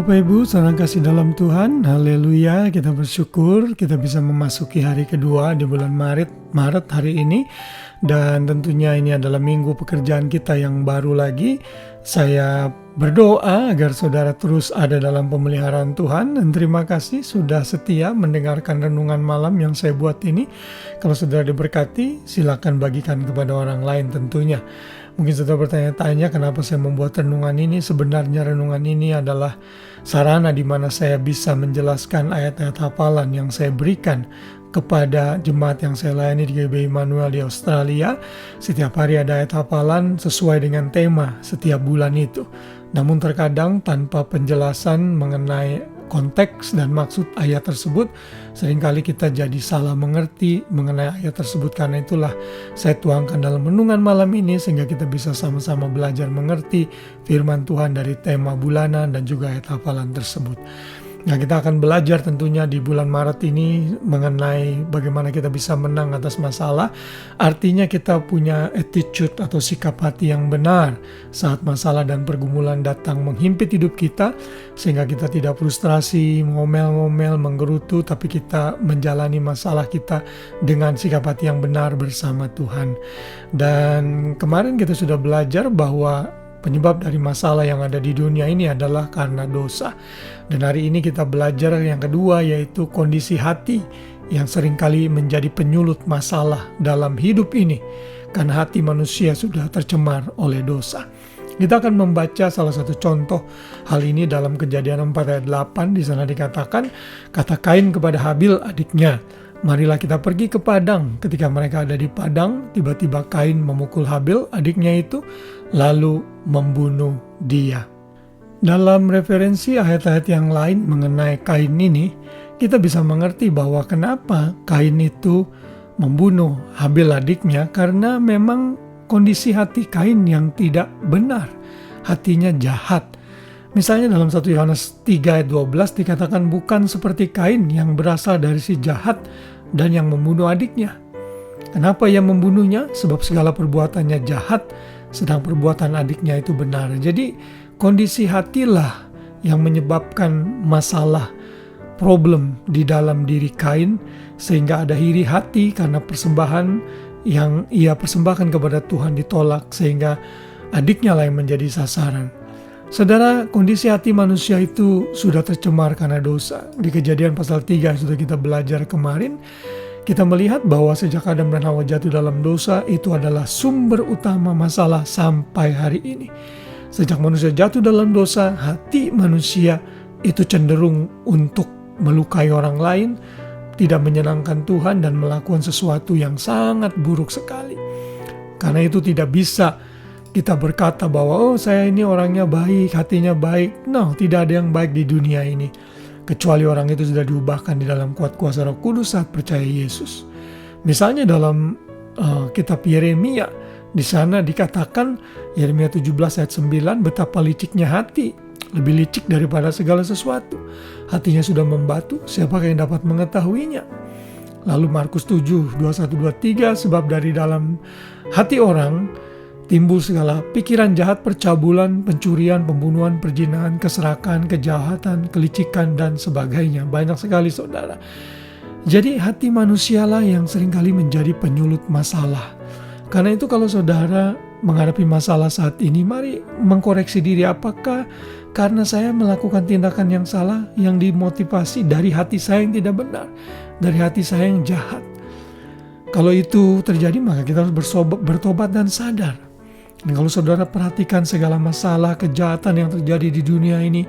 Bapak Ibu, saudara kasih dalam Tuhan, haleluya, kita bersyukur kita bisa memasuki hari kedua di bulan Maret hari ini. Dan tentunya ini adalah minggu pekerjaan kita yang baru lagi. Saya berdoa agar saudara terus ada dalam pemeliharaan Tuhan. Dan terima kasih sudah setia mendengarkan renungan malam yang saya buat ini. Kalau saudara diberkati, silakan bagikan kepada orang lain tentunya. Mungkin saudara bertanya-tanya kenapa saya membuat renungan ini. Sebenarnya renungan ini adalah sarana di mana saya bisa menjelaskan ayat-ayat hafalan yang saya berikan kepada jemaat yang saya layani di GBI Immanuel di Australia. Setiap hari ada ayat hafalan sesuai dengan tema setiap bulan itu. Namun terkadang tanpa penjelasan mengenai konteks dan maksud ayat tersebut, seringkali kita jadi salah mengerti mengenai ayat tersebut. Karena itulah saya tuangkan dalam renungan malam ini sehingga kita bisa sama-sama belajar mengerti firman Tuhan dari tema bulanan dan juga ayat hafalan tersebut. Nah, kita akan belajar tentunya di bulan Maret ini mengenai bagaimana kita bisa menang atas masalah. Artinya kita punya attitude atau sikap hati yang benar saat masalah dan pergumulan datang menghimpit hidup kita, sehingga kita tidak frustrasi, ngomel-ngomel, menggerutu, tapi kita menjalani masalah kita dengan sikap hati yang benar bersama Tuhan. Dan kemarin kita sudah belajar bahwa penyebab dari masalah yang ada di dunia ini adalah karena dosa. Dan hari ini kita belajar yang kedua, yaitu kondisi hati yang seringkali menjadi penyulut masalah dalam hidup ini. Karena hati manusia sudah tercemar oleh dosa. Kita akan membaca salah satu contoh hal ini dalam Kejadian 4 ayat 8. Di sana dikatakan, kata Kain kepada Habil adiknya, marilah kita pergi ke padang. Ketika mereka ada di padang, tiba-tiba Kain memukul Habil, adiknya itu, lalu membunuh dia. Dalam referensi ayat-ayat yang lain mengenai Kain ini, kita bisa mengerti bahwa kenapa Kain itu membunuh Habil adiknya, karena memang kondisi hati Kain yang tidak benar. Hatinya jahat. Misalnya dalam 1 Yohanes 3 ayat 12 dikatakan, bukan seperti Kain yang berasal dari si jahat dan yang membunuh adiknya. Kenapa ia membunuhnya? Sebab segala perbuatannya jahat, sedang perbuatan adiknya itu benar. Jadi kondisi hatilah yang menyebabkan masalah, problem di dalam diri Kain, sehingga ada iri hati karena persembahan yang ia persembahkan kepada Tuhan ditolak, sehingga adiknya lah yang menjadi sasaran. Saudara, kondisi hati manusia itu sudah tercemar karena dosa. Di Kejadian pasal 3 yang sudah kita belajar kemarin, kita melihat bahwa sejak Adam dan Hawa jatuh dalam dosa, itu adalah sumber utama masalah sampai hari ini. Sejak manusia jatuh dalam dosa, hati manusia itu cenderung untuk melukai orang lain, tidak menyenangkan Tuhan, dan melakukan sesuatu yang sangat buruk sekali. Karena itu tidak bisa kita berkata bahwa saya ini orangnya baik, hatinya baik. No, tidak ada yang baik di dunia ini, kecuali orang itu sudah diubahkan di dalam kuat kuasa Roh Kudus saat percaya Yesus. Misalnya dalam kitab Yeremia, di sana dikatakan, Yeremia 17 ayat 9, betapa liciknya hati, lebih licik daripada segala sesuatu. Hatinya sudah membatu, siapakah yang dapat mengetahuinya? Lalu Markus 7, 21-23, sebab dari dalam hati orang timbul segala pikiran jahat, percabulan, pencurian, pembunuhan, perzinahan, keserakan, kejahatan, kelicikan, dan sebagainya. Banyak sekali saudara. Jadi hati manusialah yang seringkali menjadi penyulut masalah. Karena itu kalau saudara menghadapi masalah saat ini, mari mengkoreksi diri. Apakah karena saya melakukan tindakan yang salah, yang dimotivasi dari hati saya yang tidak benar, dari hati saya yang jahat? Kalau itu terjadi, maka kita harus bertobat dan sadar. Dan kalau saudara perhatikan segala masalah, kejahatan yang terjadi di dunia ini,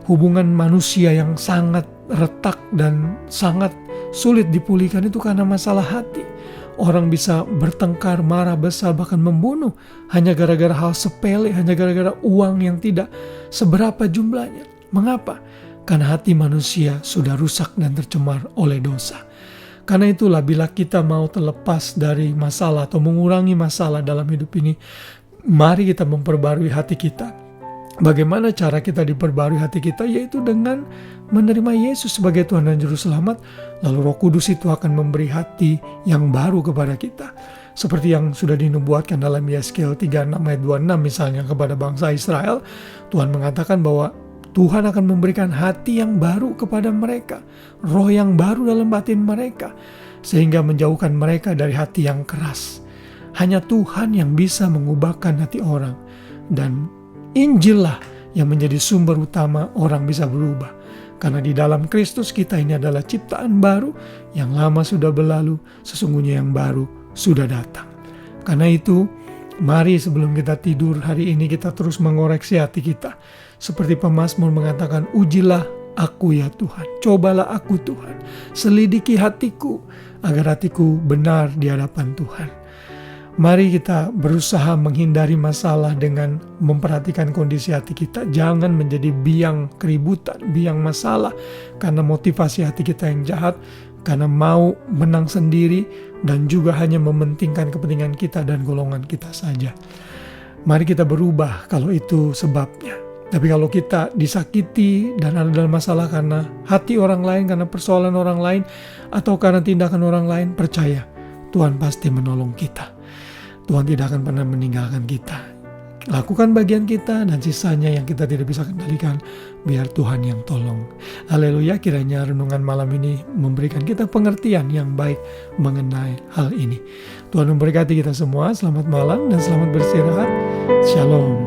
hubungan manusia yang sangat retak dan sangat sulit dipulihkan itu karena masalah hati. Orang bisa bertengkar, marah besar, bahkan membunuh hanya gara-gara hal sepele, hanya gara-gara uang yang tidak seberapa jumlahnya. Mengapa? Karena hati manusia sudah rusak dan tercemar oleh dosa. Karena itulah bila kita mau terlepas dari masalah atau mengurangi masalah dalam hidup ini, mari kita memperbarui hati kita. Bagaimana cara kita diperbarui hati kita? Yaitu dengan menerima Yesus sebagai Tuhan dan Juru Selamat. Lalu Roh Kudus itu akan memberi hati yang baru kepada kita. Seperti yang sudah dinubuatkan dalam Yeskiel 36 ayat 26 misalnya kepada bangsa Israel. Tuhan mengatakan bahwa Tuhan akan memberikan hati yang baru kepada mereka, roh yang baru dalam batin mereka, sehingga menjauhkan mereka dari hati yang keras. Hanya Tuhan yang bisa mengubahkan hati orang, dan Injillah yang menjadi sumber utama orang bisa berubah. Karena di dalam Kristus kita ini adalah ciptaan baru, yang lama sudah berlalu, sesungguhnya yang baru sudah datang. Karena itu, mari sebelum kita tidur hari ini kita terus mengoreksi hati kita. Seperti pemazmur mengatakan, ujilah aku ya Tuhan, cobalah aku Tuhan, selidiki hatiku, agar hatiku benar di hadapan Tuhan. Mari kita berusaha menghindari masalah dengan memperhatikan kondisi hati kita. Jangan menjadi biang keributan, biang masalah, karena motivasi hati kita yang jahat, karena mau menang sendiri, dan juga hanya mementingkan kepentingan kita dan golongan kita saja. Mari kita berubah kalau itu sebabnya. Tapi kalau kita disakiti dan ada dalam masalah karena hati orang lain, karena persoalan orang lain, atau karena tindakan orang lain, percaya Tuhan pasti menolong kita. Tuhan tidak akan pernah meninggalkan kita. Lakukan bagian kita, dan sisanya yang kita tidak bisa kendalikan, biar Tuhan yang tolong. Haleluya, kiranya renungan malam ini memberikan kita pengertian yang baik mengenai hal ini. Tuhan memberkati kita semua. Selamat malam dan selamat beristirahat. Shalom.